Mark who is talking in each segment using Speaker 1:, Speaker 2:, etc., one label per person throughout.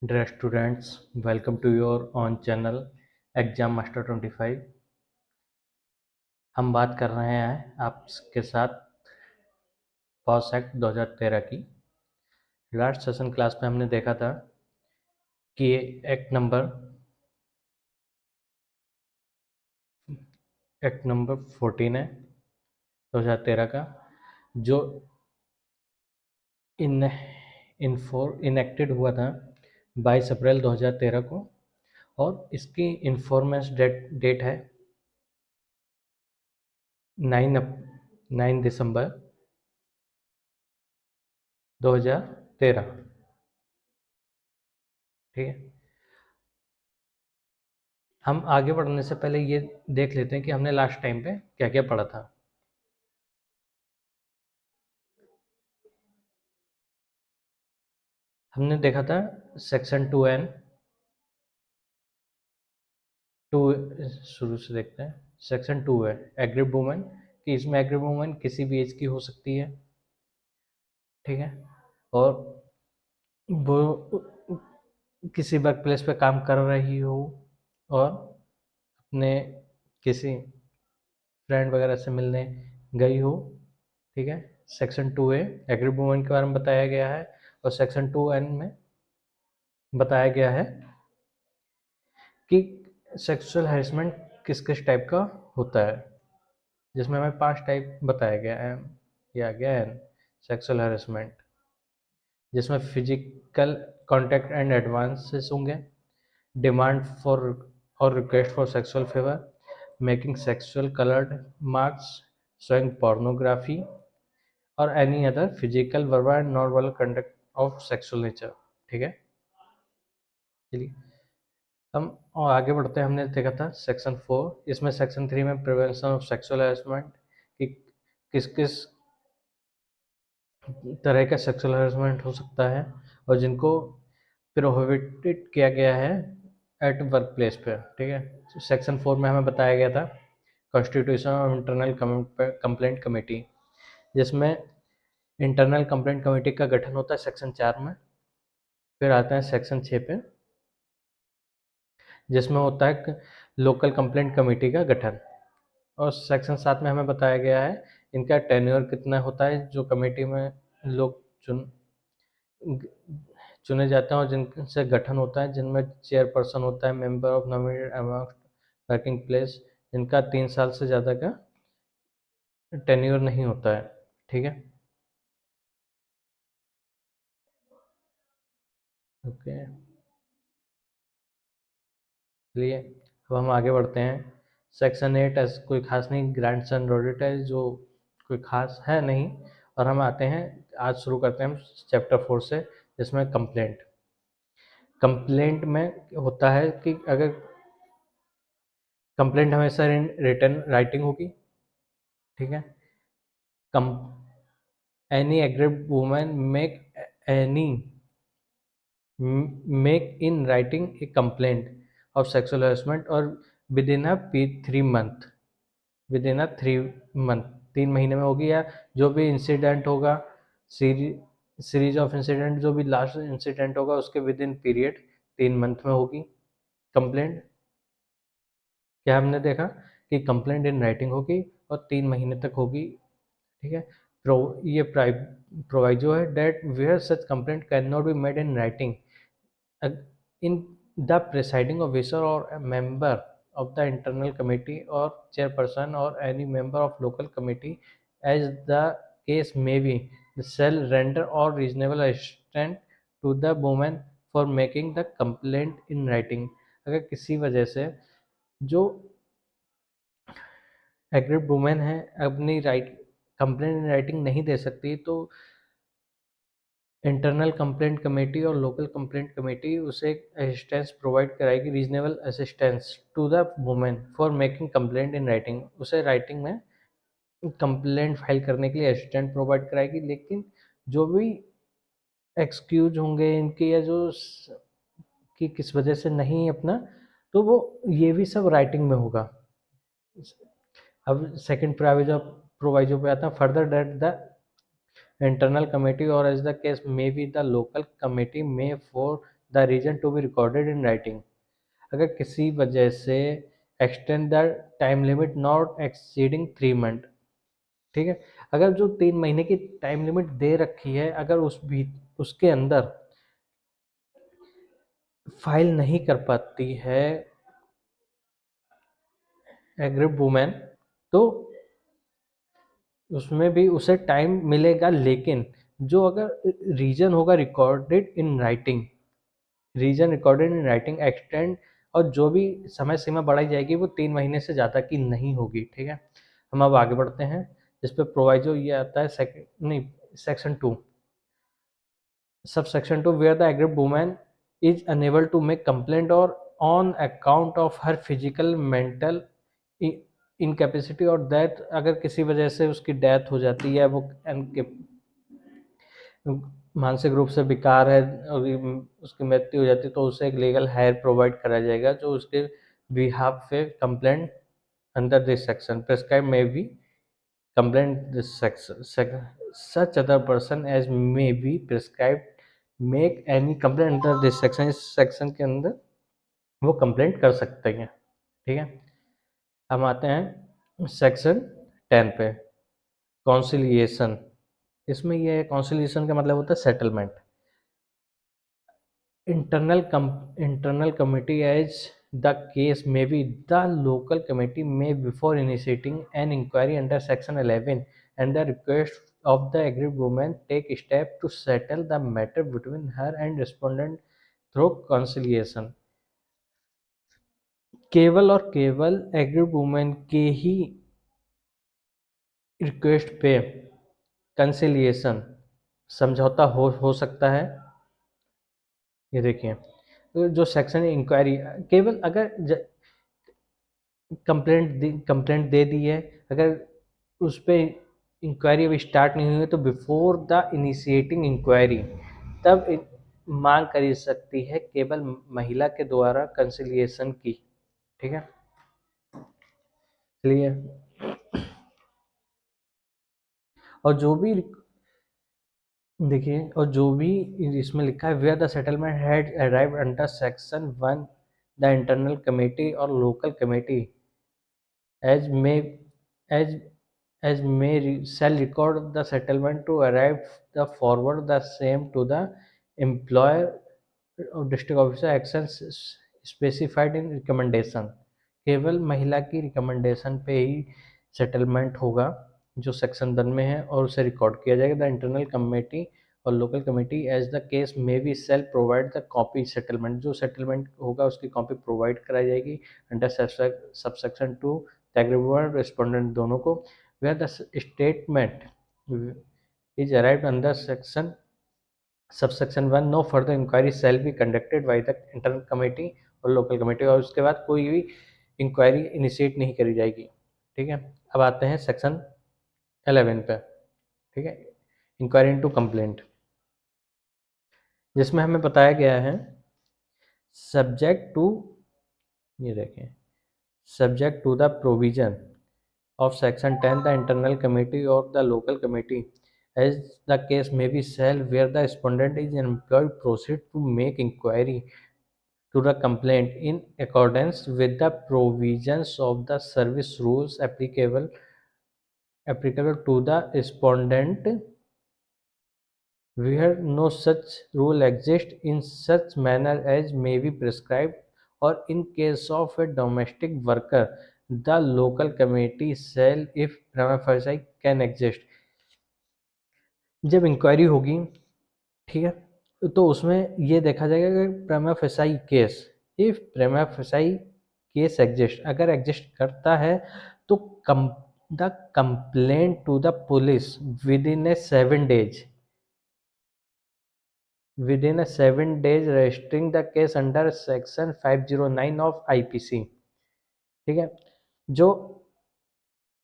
Speaker 1: Dear students, welcome to your own channel exam master 25। हम बात कर रहे हैं आपके साथ पॉस एक्ट 2013 की। लास्ट सेशन क्लास में हमने देखा था कि एक्ट नंबर 14 है 2013 का, जो इनेक्टेड हुआ था 22 अप्रैल 2013 को, और इसकी इन्फॉर्मेंस डेट है 9 दिसंबर 2013। ठीक है, हम आगे बढ़ने से पहले ये देख लेते हैं कि हमने लास्ट टाइम पे क्या क्या पढ़ा था। हमने देखा था सेक्शन 2N टू, शुरू से देखते हैं। सेक्शन 2 है एग्रीड वुमेन, कि इसमें एग्रीड वुमेन किसी भी एज की हो सकती है। ठीक है, और वो किसी वर्क प्लेस पे काम कर रही हो और अपने किसी फ्रेंड वगैरह से मिलने गई हो। ठीक है, सेक्शन 2A एग्रीड वुमेन के बारे में बताया गया है, और सेक्शन 2N में बताया गया है कि सेक्सुअल हैरेसमेंट किस किस टाइप का होता है, जिसमें हमें 5 टाइप बताया गया है। ये आ गया है सेक्सुअल हैरेसमेंट, जिसमें फिजिकल कॉन्टैक्ट एंड एडवांसेस होंगे, डिमांड फॉर और request for sexual favour, making sexual coloured marks, showing pornography और any other physical verbal and non verbal conduct of sexual nature. ठीक है, चलिए हम और आगे बढ़ते हैं। हमने देखा था सेक्शन 4, इसमें सेक्शन 3 में प्रिवेंशन ऑफ सेक्सुअल हैरेसमेंट, कि किस किस तरह का सेक्सुअल हैरेसमेंट हो सकता है और जिनको प्रोहिबिटेड किया गया है एट वर्क प्लेस पे। ठीक है, सेक्शन 4 में हमें बताया गया था constitution of internal complaint committee, जिसमें इंटरनल कंप्लेंट कमेटी का गठन होता है सेक्शन 4 में। फिर आता है सेक्शन 6 पे, जिसमें होता है लोकल कंप्लेंट कमेटी का गठन, और सेक्शन 7 में हमें बताया गया है इनका टेन्योर कितना होता है, जो कमेटी में लोग चुने जाते हैं और जिनसे गठन होता है, जिनमें चेयरपर्सन होता है, member of nominated among working place, जिनका 3 साल से ज़्यादा का टेन्योर नहीं होता है। ठीक है, ओके, चलिए अब हम आगे बढ़ते हैं। सेक्शन 8 ऐसा कोई खास नहीं, ग्रैंड सन ऑडिट है जो कोई खास है नहीं। और हम आते हैं, आज शुरू करते हैं हम चैप्टर 4 से, जिसमें कंप्लेंट। कंप्लेंट में होता है कि अगर कंप्लेंट हमेशा रिटर्न राइटिंग होगी। ठीक है, come any aggrieved women any make in writing a complaint of sexual harassment और within a 3 month, within a 3 month, 3 महीने में होगी, या जो भी इंसिडेंट होगा, सीरीज ऑफ इंसिडेंट, जो भी लास्ट इंसिडेंट होगा उसके विद इन पीरियड 3 मंथ में होगी कंप्लेंट। क्या हमने देखा कि कंप्लेंट इन राइटिंग होगी और 3 महीने तक होगी। ठीक है, ये प्रोवाइजो है that where such complaint can not be made in writing in the presiding officer or a member of the internal committee or chairperson or any member of local committee as the case may be shall render all reasonable assistance to the woman for making the complaint in writing। अगर किसी वजह से जो agreed women है अपनी complaint in writing नहीं दे सकती, तो इंटरनल कंप्लेंट कमेटी और लोकल कंप्लेंट कमेटी उसे असिस्टेंस प्रोवाइड कराएगी, reasonable assistance to the women for making complaint in writing. उसे राइटिंग में कंप्लेंट फाइल करने के लिए असिस्टेंट प्रोवाइड कराएगी, लेकिन जो भी एक्सक्यूज होंगे इनके, या जो कि किस वजह से नहीं अपना, तो वो ये भी सब राइटिंग में होगा। अब सेकंड प्रोवाइजो पे आता है, further that the internal committee or as the case may be the local committee may for the reason to be recorded in writing. अगर किसी वजह से extend the time limit not exceeding 3 month, ठीक है, अगर जो 3 महीने की टाइम लिमिट दे रखी है, अगर उसके अंदर फाइल नहीं कर पाती है एग्रीड वुमेन, तो उसमें भी उसे टाइम मिलेगा, लेकिन जो अगर रीजन होगा recorded in writing, reason recorded in writing extend, और जो भी समय सीमा बढ़ाई जाएगी वो 3 महीने से ज़्यादा की नहीं होगी। ठीक है, हम अब आगे बढ़ते हैं। इस पर प्रोवाइजो ये आता है section 2, sub section 2, where the aggrieved women is unable to make complaint और on account of her physical mental incapacity और डेथ, अगर किसी वजह से उसकी डेथ हो जाती है, वो मानसिक रूप से बेकार है और उसकी मृत्यु हो जाती है, तो उसे एक लीगल हायर प्रोवाइड करा जाएगा जो उसके बिहाफ पे complaint under this section prescribe may be complaint this section such other person as may be prescribe make any complaint under this section, इस सेक्शन के अंदर वो कंप्लेंट कर सकते हैं। ठीक है, हम आते हैं सेक्शन 10 पे, कॉन्सिलिएशन। इसमें यह है, कॉन्सिलिएशन का मतलब होता है settlement. internal committee as the case may be, the local committee may before initiating an inquiry under section 11 and the request of the aggrieved woman take step to settle the matter between her and respondent through conciliation। केवल और केवल agreed women के ही request पे conciliation समझौता हो सकता है। ये देखिए, तो जो सेक्शन इंक्वायरी, केवल अगर कंप्लेंट दे दी है, अगर उस पर इंक्वायरी अभी स्टार्ट नहीं हुई है, तो बिफोर द इनिशिएटिंग इंक्वायरी तब मांग करी सकती है केवल महिला के द्वारा कंसिलिएशन की। ठीक है, चलिए, और जो भी देखिए, और जो भी इसमें लिखा है, where the settlement had arrived under section 1 the internal committee और local committee as may as shall record the settlement to arrive the forward the same to the employer or district officer actions specified in recommendation। केवल महिला की recommendation पे ही settlement होगा जो section 1 में है, और उसे रिकॉर्ड किया जाएगा। द इंटरनल कमेटी और local committee as the case may be shall provide the copy settlement, जो सेटलमेंट होगा उसकी कॉपी प्रोवाइड कराई जाएगी अंडर सबसेक्शन 2 एग्रीड रेस्पोंडेंट दोनों को। Where the statement is arrived under section subsection 1 no further inquiry shall be conducted by the internal committee और local committee, और उसके बाद कोई भी इंक्वायरी इनिशिएट नहीं करी जाएगी। ठीक है, अब आते हैं सेक्शन 11 पे। ठीक है, इंक्वायरी इनटू कंप्लेंट, जिसमें हमें बताया गया है सब्जेक्ट टू, ये देखें, subject to the provision of section 10 the internal committee or the local committee as the case may be shall where the respondent is employed proceed to make inquiry to the complaint in accordance with the provisions of the service rules applicable to the respondent where no such rule exists in such manner as may be prescribed, or in case of a domestic worker the local committee shall if prima facie can exist। जब inquiry होगी, ठीक है, तो उसमें ये देखा जाएगा कि prima facie case, if prima facie case exist, अगर एग्जिस्ट करता है तो the complaint to the police within a 7 days, within a 7 days registering the case under section 509 of IPC। ठीक है, जो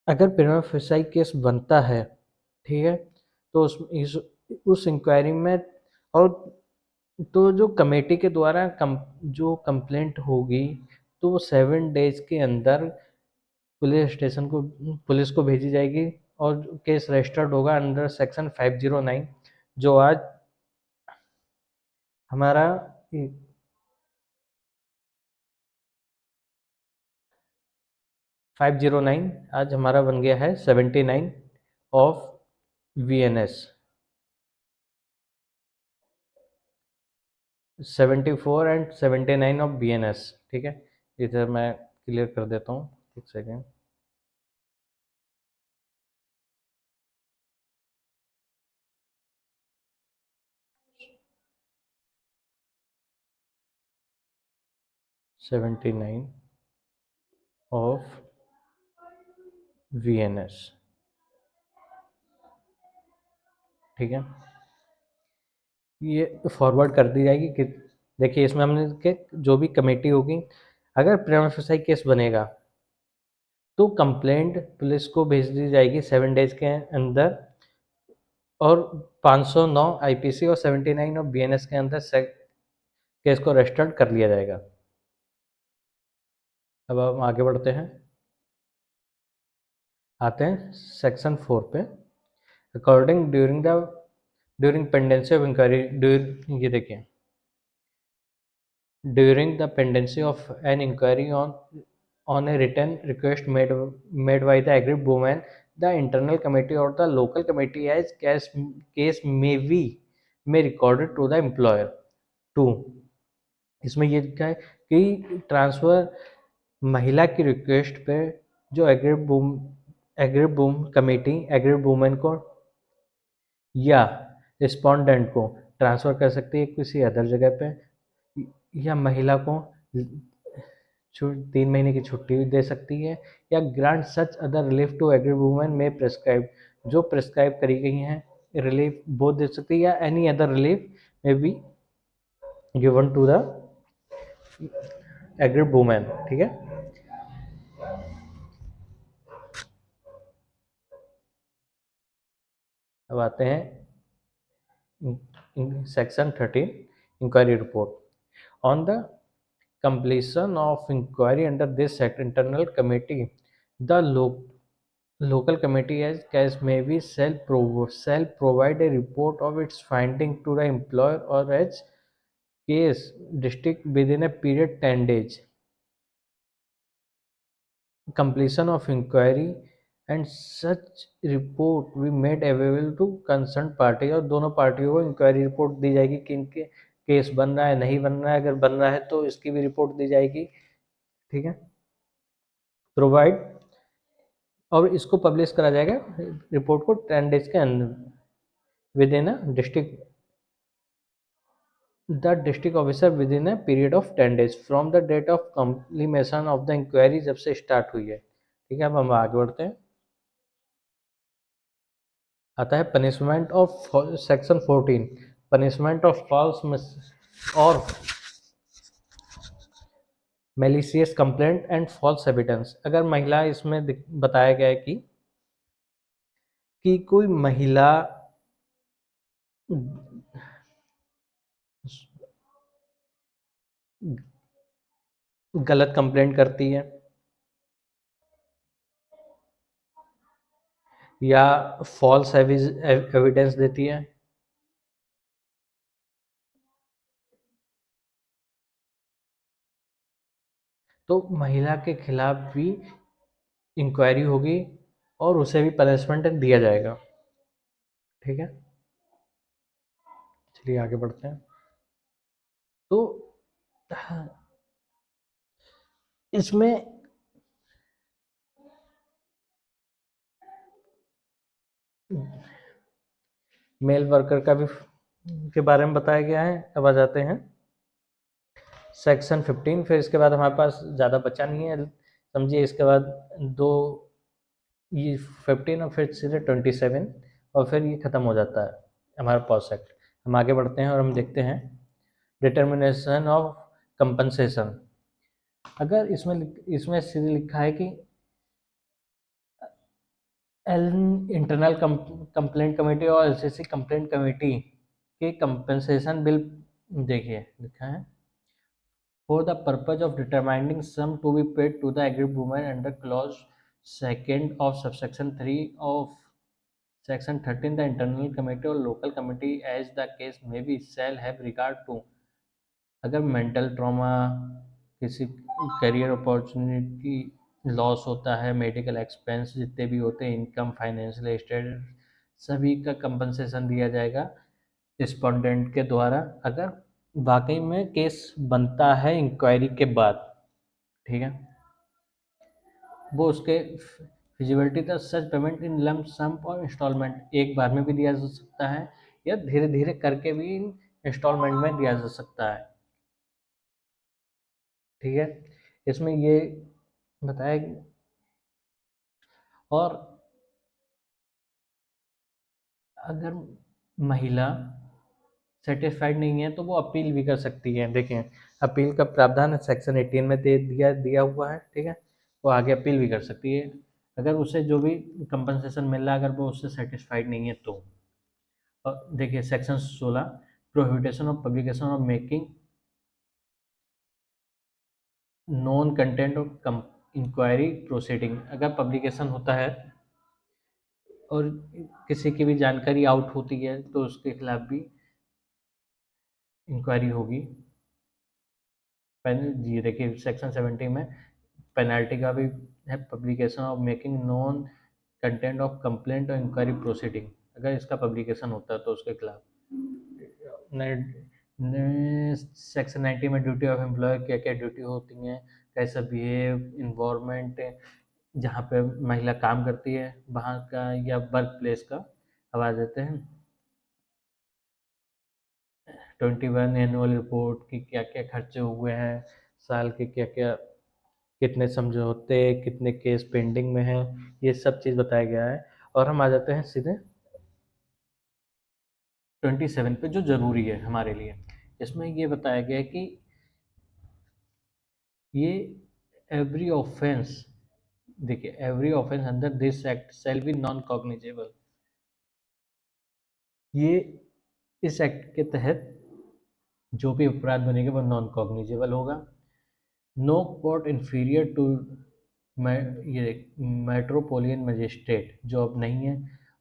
Speaker 1: अगर प्रिमा फेसाई केस बनता है, ठीक है, तो उस इंक्वायरी में, और तो जो कमेटी के द्वारा जो कंप्लेंट होगी, तो वो 7 days के अंदर पुलिस स्टेशन को, पुलिस को भेजी जाएगी और केस रजिस्टर्ड होगा अंडर सेक्शन 509, जो आज हमारा 509 आज हमारा बन गया है 79 of VNS, 74 and 79 of BNS। ठीक है, इधर मैं क्लियर कर देता हूँ, एक second. Seventy nine of VNS, ठीक है, ये फॉरवर्ड कर दी जाएगी कि देखिए इसमें हमने के जो भी कमेटी होगी, अगर प्रिमा फेसाई केस बनेगा तो कंप्लेंट पुलिस को भेज दी जाएगी 7 डेज के अंदर, और 509 IPC और 79 ऑफ BNS के अंदर केस को रजिस्टर्ड कर लिया जाएगा। अब हम आगे बढ़ते हैं, आते हैं सेक्शन 4 पे। According during pendency of inquiry, ये देखिए, during the pendency of an inquiry on a written request made by the aggrieved woman, the internal committee or the local committee as case may recorded to the employer। 2, इसमें ये लिखा है कि transfer महिला की request पे जो agreed committee agreed women को या रिस्पोंडेंट को ट्रांसफ़र कर सकती है किसी अदर जगह पे, या महिला को 3 महीने की छुट्टी दे सकती है, या grant such other relief to aggrieved women may prescribe, जो प्रेस्क्राइब करी गई हैं रिलीफ वो दे सकती है, या any other relief may be given to the aggrieved women. ठीक है, अब आते हैं section 13 inquiry report. On the completion of inquiry under this act, internal committee, the local committee as case may be shall provide a report of its finding to the employer or as case district within a period 10 days। Completion of inquiry and such report we made available to concerned party, और दोनों पार्टियों को inquiry report दी जाएगी कि इनके case बन रहा है नहीं बन रहा है, अगर बन रहा है तो इसकी भी रिपोर्ट दी जाएगी। ठीक है, प्रोवाइड, और इसको पब्लिश करा जाएगा रिपोर्ट को 10 डेज के अंदर within a district the district officer within a period of 10 days from the date of completion of the inquiry, जब से स्टार्ट हुई है। ठीक है, अब हम आगे बढ़ते हैं, आता है punishment of section 14, punishment of false और malicious complaint and false evidence. अगर महिला, इसमें बताया गया है कि कोई महिला गलत कंप्लेंट करती है या फॉल्स एविडेंस देती है, तो महिला के खिलाफ भी इंक्वायरी होगी और उसे भी पनिशमेंट दिया जाएगा। ठीक है, चलिए आगे बढ़ते हैं। तो इसमें मेल वर्कर का भी के बारे में बताया गया है। अब आ जाते हैं सेक्शन 15, फिर इसके बाद हमारे पास ज़्यादा बचा नहीं है, समझिए इसके बाद दो, ये 15 और फिर सीधे 27, और फिर ये ख़त्म हो जाता है हमारा पॉज एक्ट। हम आगे बढ़ते हैं और हम देखते हैं डिटर्मिनेशन ऑफ कंपनसेशन। अगर इसमें सीधे लिखा है कि इंटरनल कंप्लेंट कमेटी और LCC कंप्लेंट कमेटी के कंपनसेशन बिल, देखिए लिखा है for the purpose of determining sum to be paid to the aggrieved woman under clause 2nd of subsection 3 of section 13, the internal committee or local committee as the case may be shall have regard to, अगर mental trauma, किसी career opportunity loss होता है, medical expense जितने भी होते हैं, income, financial status, सभी का कंपनसेशन दिया जाएगा रिस्पोंडेंट के द्वारा, अगर वाकई में केस बनता है इंक्वायरी के बाद। ठीक है, वो उसके फिजिबिलिटी था। सच पेमेंट इन लम्प सम और इंस्टॉलमेंट, एक बार में भी दिया जा सकता है या धीरे धीरे करके भी इंस्टॉलमेंट में दिया जा सकता है। ठीक है, इसमें ये बताया और अगर महिला सेटिस्फाइड नहीं है तो वो अपील भी कर सकती है। देखें, अपील का प्रावधान है सेक्शन 18 में दे दिया दिया हुआ है। ठीक है, वो आगे अपील भी कर सकती है अगर उसे जो भी कंपनसेशन मिल रहा है अगर वो उससे सेटिस्फाइड नहीं है तो। और देखिए section 16, prohibition of publication of making known content of inquiry proceeding, अगर पब्लिकेशन होता है और किसी की भी जानकारी आउट होती है तो उसके खिलाफ भी इंक्वायरी होगी। जी देखिए सेक्शन 70 में पेनल्टी का भी है, publication of making known content of complaint और इंक्वायरी प्रोसीडिंग, अगर इसका पब्लिकेशन होता है तो उसके खिलाफ। सेक्शन 90 में ड्यूटी ऑफ एम्प्लॉय, क्या क्या ड्यूटी होती हैं, कैसा बिहेव, इन्वायरमेंट जहाँ पे महिला काम करती है वहाँ का या वर्क प्लेस का हवा देते हैं। 21 एनुअल रिपोर्ट की क्या क्या खर्चे हुए हैं साल के, क्या क्या कितने समझौते, कितने केस पेंडिंग में हैं, ये सब चीज़ बताया गया है। और हम आ जाते हैं सीधे 27 पे जो ज़रूरी है हमारे लिए। इसमें ये बताया गया है कि ये एवरी ऑफेंस, देखिए every offence under this act shall be non cognizable, ये इस एक्ट के तहत जो भी अपराध बनेगा वो नॉन कॉग्निजेबल होगा। नो कोर्ट इन्फीरियर टू ये मेट्रोपोलियन मजिस्ट्रेट जो अब नहीं है,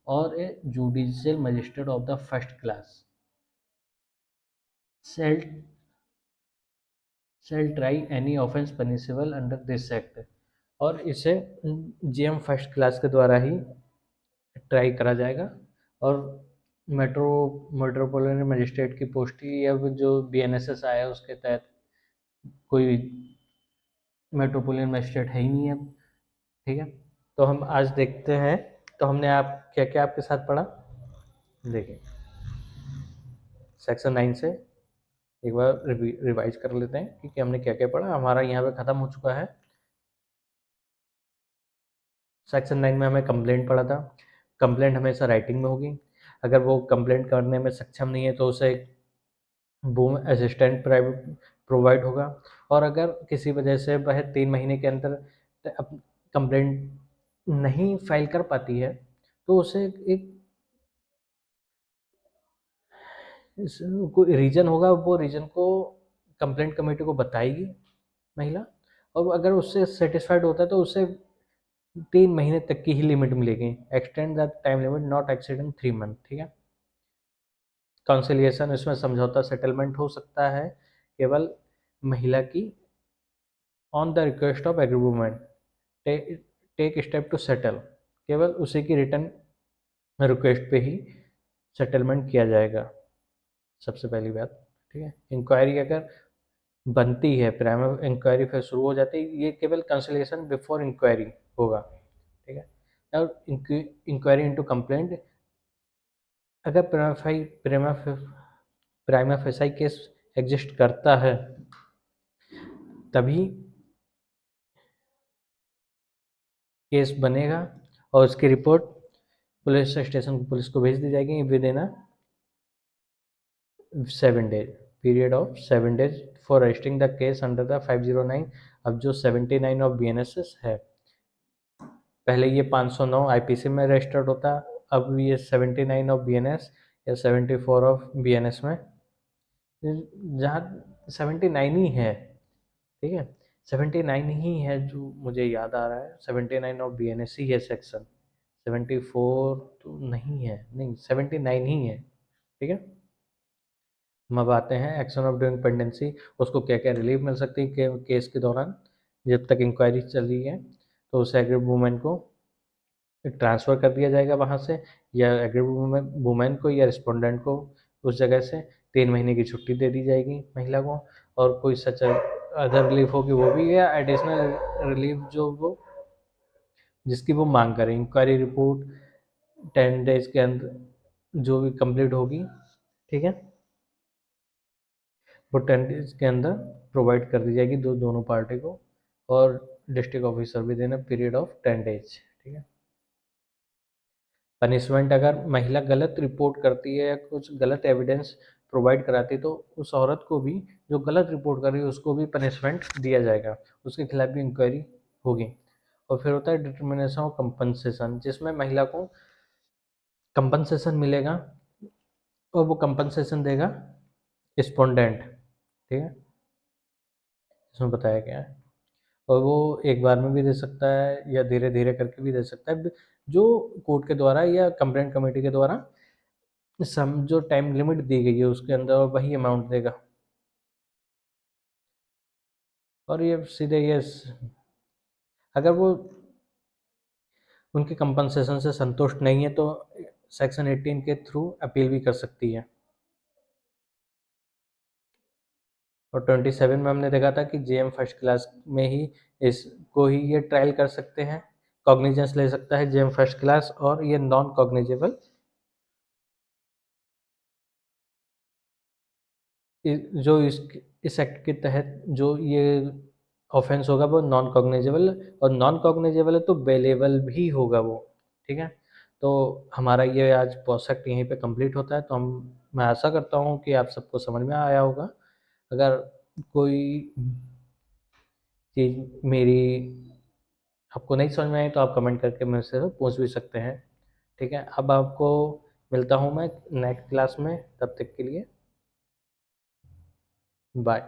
Speaker 1: और a judicial magistrate of the first class shall try any offence punishable under this act, और इसे जीएम फर्स्ट क्लास के द्वारा ही ट्राई करा जाएगा। और मेट्रोपोलिटन मजिस्ट्रेट की पोस्ट ही अब जो बीएनएसएस आया है उसके तहत कोई मेट्रोपोलिटन मजिस्ट्रेट है ही नहीं अब। ठीक है, तो हम आज देखते हैं, तो हमने आप क्या क्या आपके साथ पढ़ा देखिए सेक्शन 9 से एक बार रिवाइज कर लेते हैं कि हमने क्या क्या पढ़ा। हमारा यहाँ पे ख़त्म हो चुका है। सेक्शन 9 में हमें कंप्लेंट पढ़ा था। कंप्लेंट हमेशा राइटिंग में होगी, अगर वो कंप्लेंट करने में सक्षम नहीं है तो उसे बूम असिस्टेंट प्राइवेट प्रोवाइड होगा, और अगर किसी वजह से वह 3 महीने के अंदर कंप्लेंट नहीं फाइल कर पाती है तो उसे एक कोई रीज़न होगा, वो रीज़न को कंप्लेंट कमेटी को बताएगी महिला, और अगर उससे सेटिस्फाइड होता है तो उसे 3 महीने तक की ही लिमिट मिलेगी। Extend the time limit not exceeding 3 month. ठीक है, कंसिलिएशन, इसमें समझौता सेटलमेंट हो सकता है केवल महिला की on the request of aggrieved women take step to settle, केवल उसी की रिटर्न रिक्वेस्ट पे ही सेटलमेंट किया जाएगा, सबसे पहली बात। ठीक है, इंक्वायरी अगर बनती है, प्राइमरी इंक्वायरी फिर शुरू हो जाती है, ये केवल कंसलेशन बिफोर इंक्वायरी होगा। ठीक है, और इंक्वायरी इनटू कंप्लेंट, अगर प्राइमा फेसाई केस एग्जिस्ट करता है तभी केस बनेगा, और उसकी रिपोर्ट पुलिस स्टेशन पुलिस को भेज दी जाएगी with in 7 days, period of 7 days for registering the case under the 509। अब जो 79 ऑफ बीएनएसएस है, पहले ये 509 आईपीसी में रजिस्टर्ड होता, अब ये 79 ऑफ बीएनएस या 74 ऑफ बीएनएस में, जहाँ 79 ही है। ठीक है, 79 ही है जो मुझे याद आ रहा है, 79 ऑफ बीएनएस ही है सेक्शन, 74 तो नहीं है, नहीं 79 ही है। ठीक है, हम अब आते हैं एक्शन ऑफ ड्यूरिंग पेंडेंसी, उसको क्या क्या रिलीफ मिल सकती है केस के दौरान जब तक इंक्वायरी चल रही है। तो उस एग्रीड वुमेन को ट्रांसफ़र कर दिया जाएगा वहाँ से, या एग्रीड वुमेन को या रिस्पोंडेंट को उस जगह से 3 महीने की छुट्टी दे दी जाएगी महिला को। और कोई सच अदर रिलीफ होगी वो भी, या एडिशनल रिलीफ जो वो जिसकी वो मांग करें। इंक्वायरी रिपोर्ट 10 डेज के अंदर जो भी कंप्लीट होगी, ठीक है, वो 10 डेज के अंदर प्रोवाइड कर दी जाएगी दोनों पार्टी को। और डिस्ट्रिक्ट ऑफिसर भी देना पीरियड ऑफ 10 डेज, ठीक है। पनिशमेंट, अगर महिला गलत रिपोर्ट करती है या कुछ गलत एविडेंस प्रोवाइड कराती है तो उस औरत को भी, जो गलत रिपोर्ट कर रही है, उसको भी पनिशमेंट दिया जाएगा, उसके खिलाफ भी इंक्वायरी होगी। और फिर होता है डिटर्मिनेशन ऑफ कंपनसेशन, जिसमें महिला को कंपनसेशन मिलेगा और वो कंपनसेशन देगा रिस्पोंडेंट, ठीक है, इसमें बताया गया है। और वो एक बार में भी दे सकता है या धीरे धीरे करके भी दे सकता है, जो कोर्ट के द्वारा या कंप्लेंट कमेटी के द्वारा सम जो टाइम लिमिट दी गई है उसके अंदर वही अमाउंट देगा। और ये सीधे ये अगर वो उनके कंपनसेशन से संतुष्ट नहीं है तो सेक्शन 18 के थ्रू अपील भी कर सकती है। और 27 में हमने देखा था कि जेएम फर्स्ट क्लास में ही इसको ही ये ट्रायल कर सकते हैं, कॉग्निजेंस ले सकता है जेएम फर्स्ट क्लास, और ये नॉन कॉग्निजेबल जो इस एक्ट के तहत जो ये ऑफेंस होगा वो नॉन कॉग्निजेबल, और नॉन कॉग्निजेबल है तो बेलेबल भी होगा वो, ठीक है। तो हमारा ये आज प्रोजेक्ट यहीं पे कंप्लीट होता है। तो हम मैं आशा करता हूँ कि आप सबको समझ में आया होगा। अगर कोई चीज़ मेरी आपको नहीं समझ में आई तो आप कमेंट करके मेरे से पूछ भी सकते हैं, ठीक है। अब आपको मिलता हूँ मैं नेक्स्ट क्लास में, तब तक के लिए बाय।